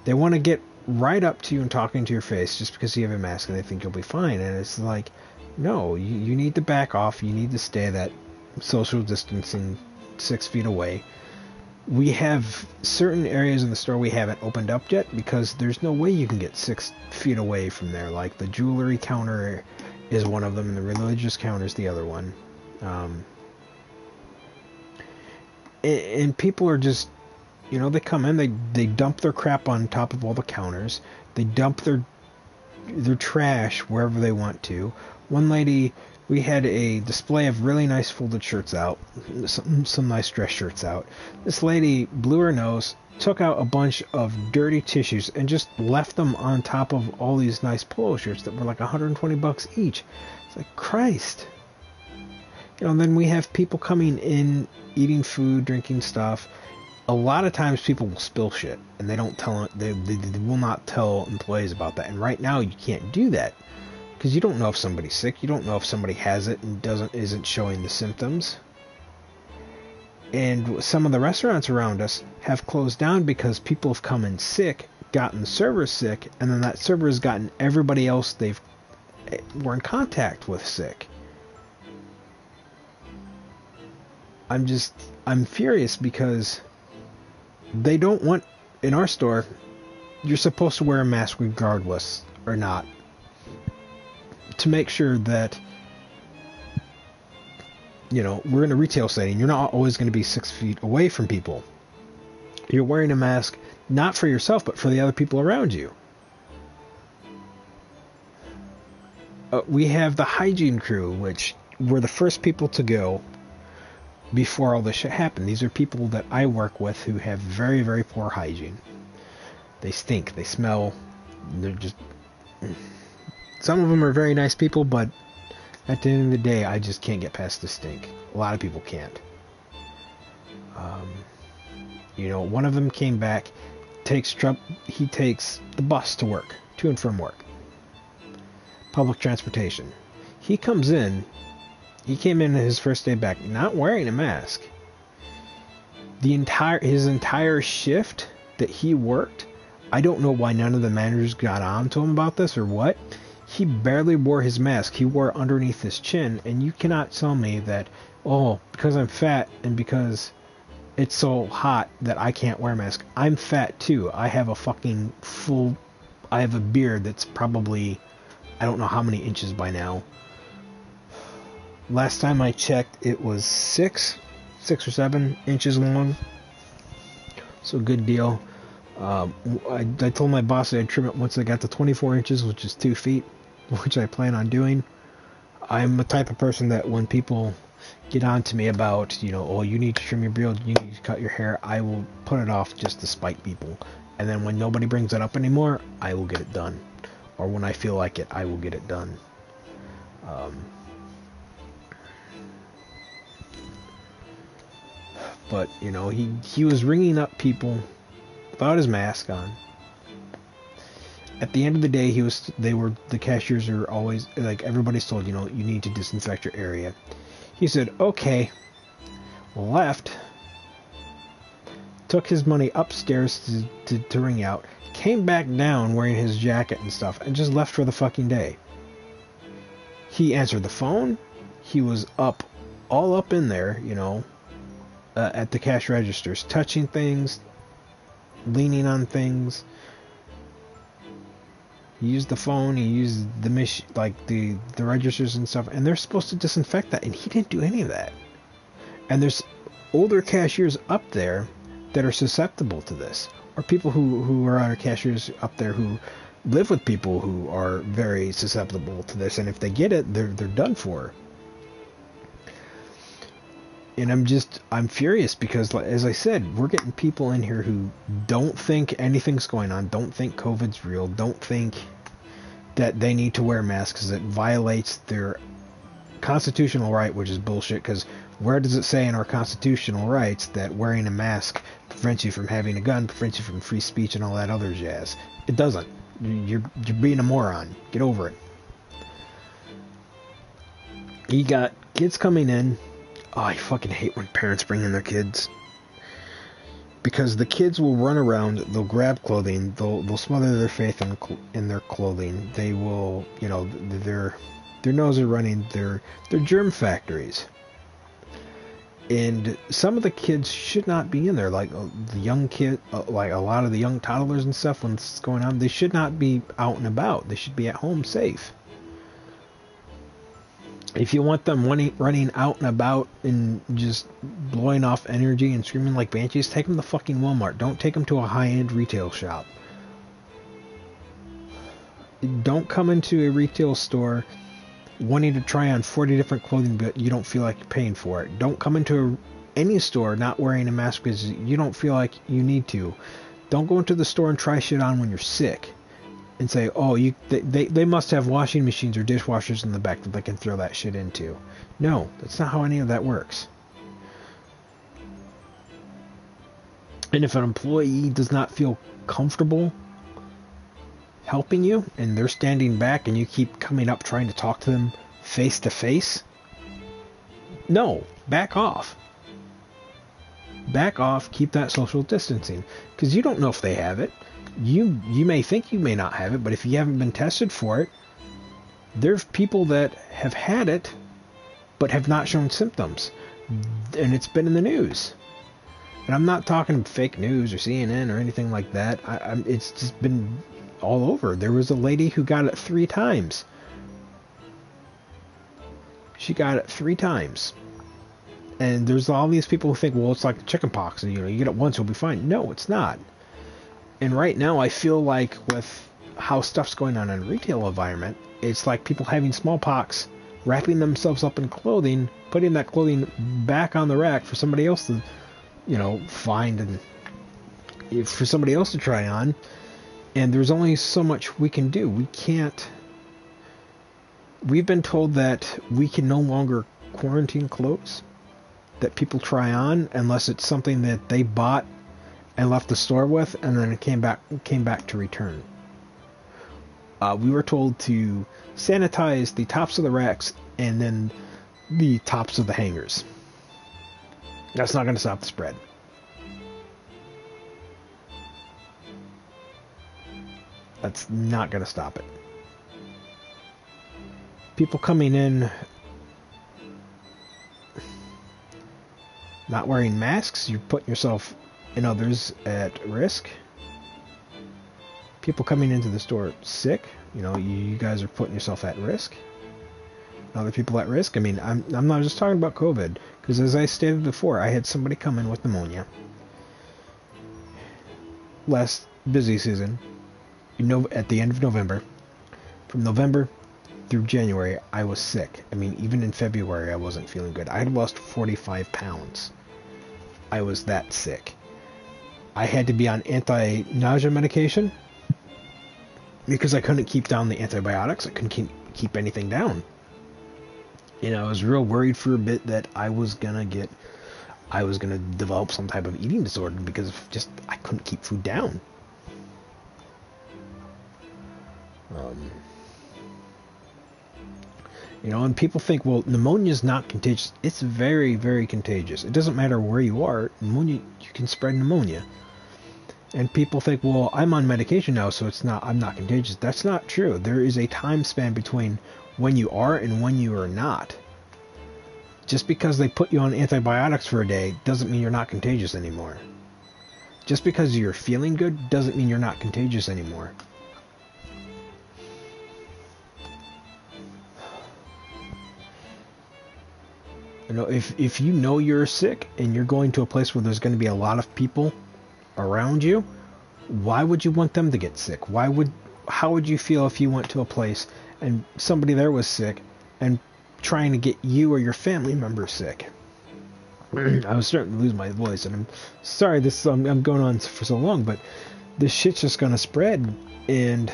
they want to get right up to you and talking to your face just because you have a mask and they think you'll be fine. And it's like, no, you need to back off. You need to stay that social distancing 6 feet away. We have certain areas in the store we haven't opened up yet because there's no way you can get 6 feet away from there. Like the jewelry counter is one of them and the religious counter is the other one. And people are just, they come in, they dump their crap on top of all the counters. They dump their trash wherever they want to. One lady, we had a display of really nice folded shirts out, some nice dress shirts out. This lady blew her nose, took out a bunch of dirty tissues, and just left them on top of all these nice polo shirts that were like $120 each. It's like, Christ. And then we have people coming in, eating food, drinking stuff. A lot of times people will spill shit, and they don't tell. They will not tell employees about that. And right now you can't do that because you don't know if somebody's sick. You don't know if somebody has it and isn't showing the symptoms. And some of the restaurants around us have closed down because people have come in sick, gotten the server sick, and then that server has gotten everybody else were in contact with sick. I'm furious because they don't want, in our store, you're supposed to wear a mask regardless or not, to make sure that, we're in a retail setting. You're not always going to be 6 feet away from people. You're wearing a mask not for yourself, but for the other people around you. We have the hygiene crew, which were the first people to go before all this shit happened. These are people that I work with who have very, very poor hygiene. They stink. They smell. They're just... Some of them are very nice people, but at the end of the day, I just can't get past the stink. A lot of people can't. One of them came back, he takes the bus to work, to and from work. Public transportation. He comes in, he came in his first day back not wearing a mask. His entire shift that he worked, I don't know why none of the managers got on to him about this or what. He barely wore his mask. He wore it underneath his chin, and you cannot tell me that, because I'm fat and because it's so hot that I can't wear a mask. I'm fat too. I have a fucking full I have a beard that's probably, I don't know how many inches by now. Last time I checked, it was 6 or 7 inches long. So good deal. I told my boss that I'd trim it once I got to 24 inches, which is 2 feet, which I plan on doing. I'm the type of person that when people get on to me about, you know, oh, you need to trim your beard, you need to cut your hair, I will put it off just to spite people. And then when nobody brings it up anymore, I will get it done. Or when I feel like it, I will get it done. But, you know, he was ringing up people without his mask on. At the end of the day, the cashiers are always, like, everybody's told, you know, you need to disinfect your area. He said, okay, left, took his money upstairs to ring out, came back down wearing his jacket and stuff, and just left for the fucking day. He answered the phone. He was all up in there, you know, at the cash registers, touching things, leaning on things. He used the phone, he used the the registers and stuff, and they're supposed to disinfect that, and he didn't do any of that. And there's older cashiers up there that are susceptible to this, or people who are our cashiers up there who live with people who are very susceptible to this, and if they get it, they're done for. And I'm furious because, as I said, we're getting people in here who don't think anything's going on, don't think COVID's real, don't think that they need to wear masks because it violates their constitutional right, which is bullshit, because where does it say in our constitutional rights that wearing a mask prevents you from having a gun, prevents you from free speech and all that other jazz? It doesn't. You're being a moron. Get over it. You got kids coming in. Oh, I fucking hate when parents bring in their kids. Because the kids will run around, they'll grab clothing, they'll smother their face in their clothing. They will, you know, their noses are running. They're germ factories. And some of the kids should not be in there. Like the young kid, like a lot of the young toddlers and stuff, when this is going on, they should not be out and about. They should be at home safe. If you want them running out and about and just blowing off energy and screaming like banshees, take them to fucking Walmart. Don't take them to a high-end retail shop. Don't come into a retail store wanting to try on 40 different clothing, but you don't feel like you're paying for it. Don't come into any store not wearing a mask because you don't feel like you need to. Don't go into the store and try shit on when you're sick. And say, oh, they must have washing machines or dishwashers in the back that they can throw that shit into. No, that's not how any of that works. And if an employee does not feel comfortable helping you, and they're standing back and you keep coming up trying to talk to them face to face, no, back off. Back off, keep that social distancing. Because you don't know if they have it. You may think you may not have it, but if you haven't been tested for it, there's people that have had it but have not shown symptoms, and it's been in the news. And I'm not talking fake news or CNN or anything like that. It's just been all over. There was a lady who got it 3 times. She got it 3 times. And there's all these people who think, well, it's like chickenpox, and you get it once, you'll be fine. No, it's not. And right now, I feel like with how stuff's going on in a retail environment, it's like people having smallpox, wrapping themselves up in clothing, putting that clothing back on the rack for somebody else to, you know, find and for somebody else to try on. And there's only so much we can do. We can't. We've been told that we can no longer quarantine clothes that people try on unless it's something that they bought and left the store with, and then it came back to return. We were told to sanitize the tops of the racks and then the tops of the hangers. That's not going to stop the spread. That's not going to stop it. People coming in not wearing masks, you're putting yourself and others at risk. people coming into the store sick. You know, you guys are putting yourself at risk. Other people at risk. I mean, I'm not just talking about COVID, because as I stated before, I had somebody come in with pneumonia last busy season, at the end of November. From November through January, I was sick. I mean, even in February, I wasn't feeling good. I had lost 45 pounds. I was that sick. I had to be on anti-nausea medication because I couldn't keep down the antibiotics. I couldn't keep anything down. You know, I was real worried for a bit that I was gonna develop some type of eating disorder because I couldn't keep food down. You know, and people think, well, pneumonia is not contagious. It's very, very contagious. It doesn't matter where you are. Pneumonia, you can spread pneumonia. And people think, well, I'm on medication now, so I'm not contagious. That's not true. There is a time span between when you are and when you are not. Just because they put you on antibiotics for a day doesn't mean you're not contagious anymore. Just because you're feeling good doesn't mean you're not contagious anymore. You know, if you know you're sick and you're going to a place where there's going to be a lot of people around you, why would you want them to get sick? How would you feel if you went to a place and somebody there was sick and trying to get you or your family member sick? I was starting to lose my voice, and I'm sorry I'm going on for so long, but this shit's just going to spread, and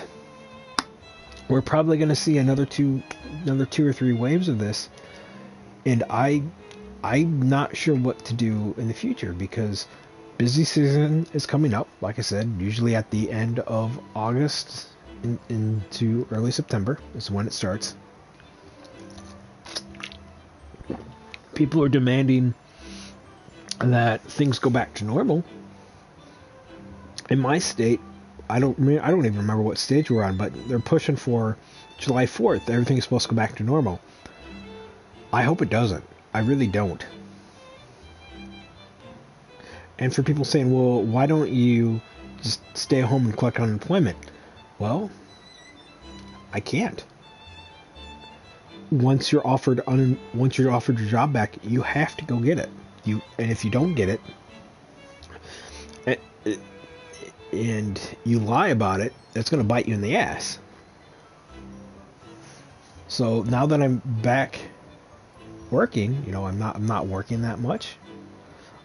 we're probably going to see another two or three waves of this. And I'm not sure what to do in the future, because busy season is coming up. Like I said, usually at the end of August into early September is when it starts. People are demanding that things go back to normal. In my state, I don't even remember what stage we're on, but they're pushing for July 4th. Everything's supposed to go back to normal. I hope it doesn't. I really don't. And for people saying, well, why don't you just stay at home and collect unemployment? Well, I can't. Once you're offered your job back, you have to go get it. And if you don't get it, and you lie about it, it's going to bite you in the ass. So now that I'm back working, you know, I'm not working that much.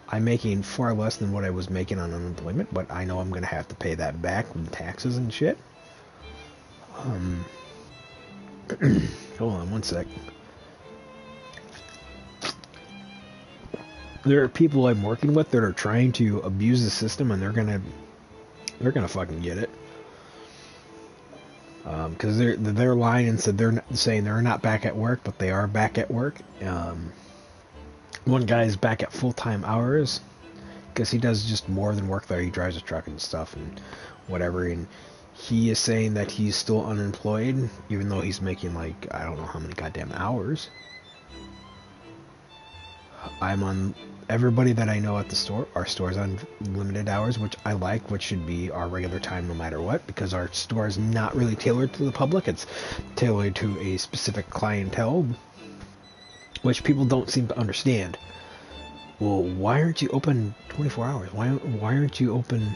I'm making far less than what I was making on unemployment, but I know I'm going to have to pay that back with taxes and shit. Hold on one sec. There are people I'm working with that are trying to abuse the system, and they're gonna fucking get it. Because they're lying and said saying they're not back at work, but they are back at work. One guy is back at full-time hours because he does just more than work there. He drives a truck and stuff and whatever, and he is saying that he's still unemployed, even though he's making like I don't know how many goddamn hours. I'm on everybody that I know at the store. Our store's on limited hours, which I like, which should be our regular time no matter what, because our store is not really tailored to the public. It's tailored to a specific clientele, which people don't seem to understand. Well, why aren't you open 24 hours? Why aren't you open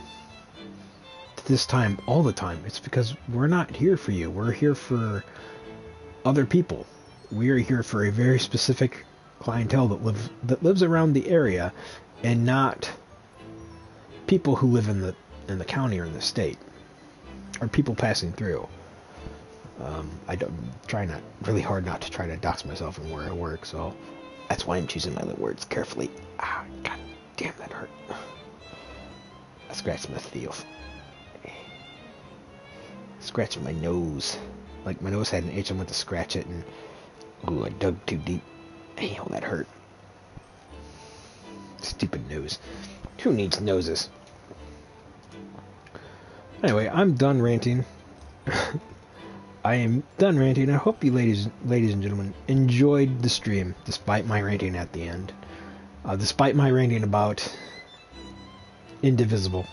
to this time all the time? It's because we're not here for you. We're here for other people. We are here for a very specific clientele that lives around the area, and not people who live in the county or in the state, or people passing through. I don't try not really hard not to try to dox myself in where I work, so that's why I'm choosing my words carefully. Ah, god damn, that hurt. I scratched my teeth. Scratching my nose, like my nose had an itch. I went to scratch it, and ooh, I dug too deep. Damn, that hurt. Stupid nose. Who needs noses? Anyway, I'm done ranting. I am done ranting. I hope you ladies and gentlemen enjoyed the stream, despite my ranting at the end. Despite my ranting about Indivisible.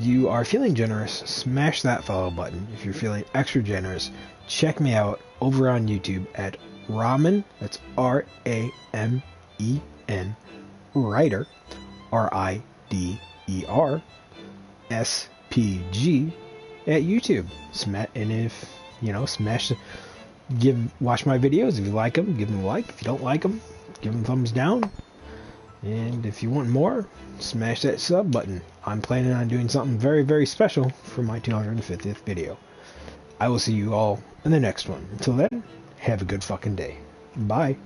you are feeling generous, smash that follow button. If you're feeling extra generous, check me out over on YouTube at Ramen, that's Ramen, Writer, Rider, SPG at YouTube. And if, watch my videos. If you like them, give them a like. If you don't like them, give them a thumbs down. And if you want more, smash that sub button. I'm planning on doing something very, very special for my 250th video. I will see you all in the next one. Until then, have a good fucking day. Bye.